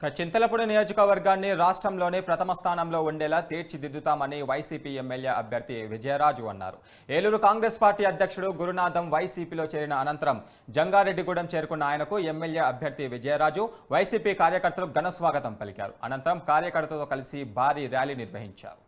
చింతలపూడి నియోజకవర్గాన్ని రాష్ట్రంలోనే ప్రథమ స్థానంలో ఉండేలా తీర్చిదిద్దుతామని వైసీపీ ఎమ్మెల్యే అభ్యర్థి విజయరాజు అన్నారు. ఏలూరు కాంగ్రెస్ పార్టీ అధ్యక్షుడు గురునాథం వైసీపీలో చేరిన అనంతరం జంగారెడ్డిగూడెం చేరుకున్న ఆయనకు ఎమ్మెల్యే అభ్యర్థి విజయరాజు వైసీపీ కార్యకర్తలు ఘన స్వాగతం పలికారు. అనంతరం కార్యకర్తలతో కలిసి భారీ ర్యాలీ నిర్వహించారు.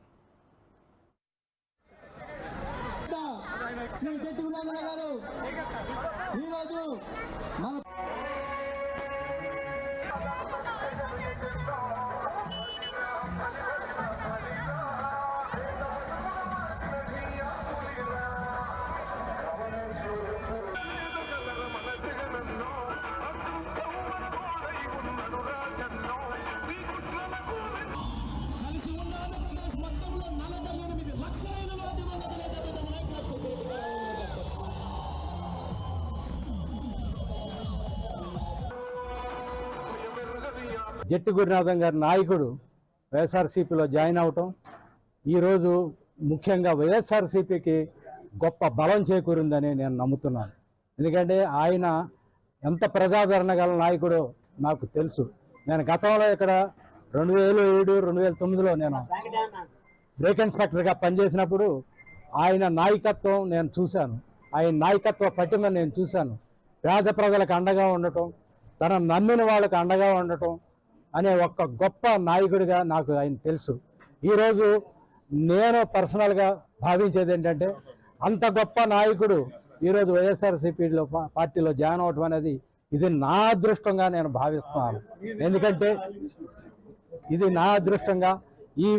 జట్టి గురునాథం గారి నాయకుడు వైఎస్ఆర్సీపీలో జాయిన్ అవటం ఈరోజు ముఖ్యంగా వైఎస్ఆర్సీపీకి గొప్ప బలం చేకూరిందని నేను నమ్ముతున్నాను. ఎందుకంటే ఆయన ఎంత ప్రజాదరణ గల నాయకుడో నాకు తెలుసు. నేను గతంలో ఇక్కడ 2007, 2009లో నేను బ్రేక్ ఇన్స్పెక్టర్గా పనిచేసినప్పుడు ఆయన నాయకత్వం నేను చూశాను. ఆయన నాయకత్వ పటిమ నేను చూశాను. పేద ప్రజలకు అండగా ఉండటం, తన నమ్మిన వాళ్ళకు అండగా ఉండటం అనే ఒక గొప్ప నాయకుడిగా నాకు ఆయన తెలుసు. ఈరోజు నేను పర్సనల్గా భావించేది ఏంటంటే అంత గొప్ప నాయకుడు ఈరోజు వైఎస్ఆర్సీపీలో పార్టీలో జాయిన్ అవటం అనేది ఇది నా అదృష్టంగా నేను భావిస్తున్నాను. ఎందుకంటే ఇది నా అదృష్టంగా ఈ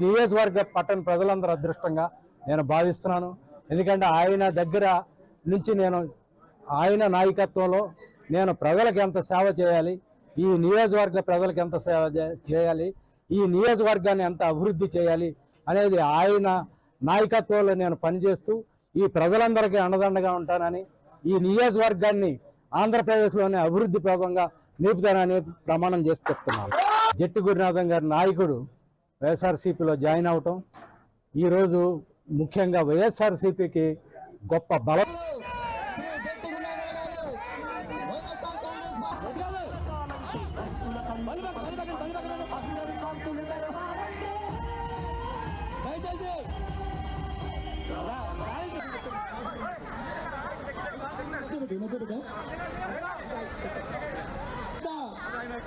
నియోజకవర్గ పట్టణ ప్రజలందరూ అదృష్టంగా నేను భావిస్తున్నాను. ఎందుకంటే ఆయన దగ్గర నుంచి ఆయన నాయకత్వంలో నేను ప్రజలకు ఎంత సేవ చేయాలి, ఈ నియోజకవర్గ ప్రజలకు ఎంత సేవ చేయాలి, ఈ నియోజకవర్గాన్ని ఎంత అభివృద్ధి చేయాలి అనేది ఆయన నాయకత్వంలో నేను పనిచేస్తూ ఈ ప్రజలందరికీ అండదండగా ఉంటానని, ఈ నియోజకవర్గాన్ని ఆంధ్రప్రదేశ్లోనే అభివృద్ధి ప్రదంగా నిలుపుతానని ప్రమాణం చేసి చెప్తున్నాను. జట్టి గురునాథం గారి నాయకుడు వైఎస్ఆర్సీపీలో జాయిన్ అవటం ఈరోజు ముఖ్యంగా వైఎస్ఆర్సీపీకి గొప్ప బలం.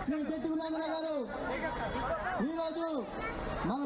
శ్రీ జట్టి గురునాథం గారు ఈరోజు మన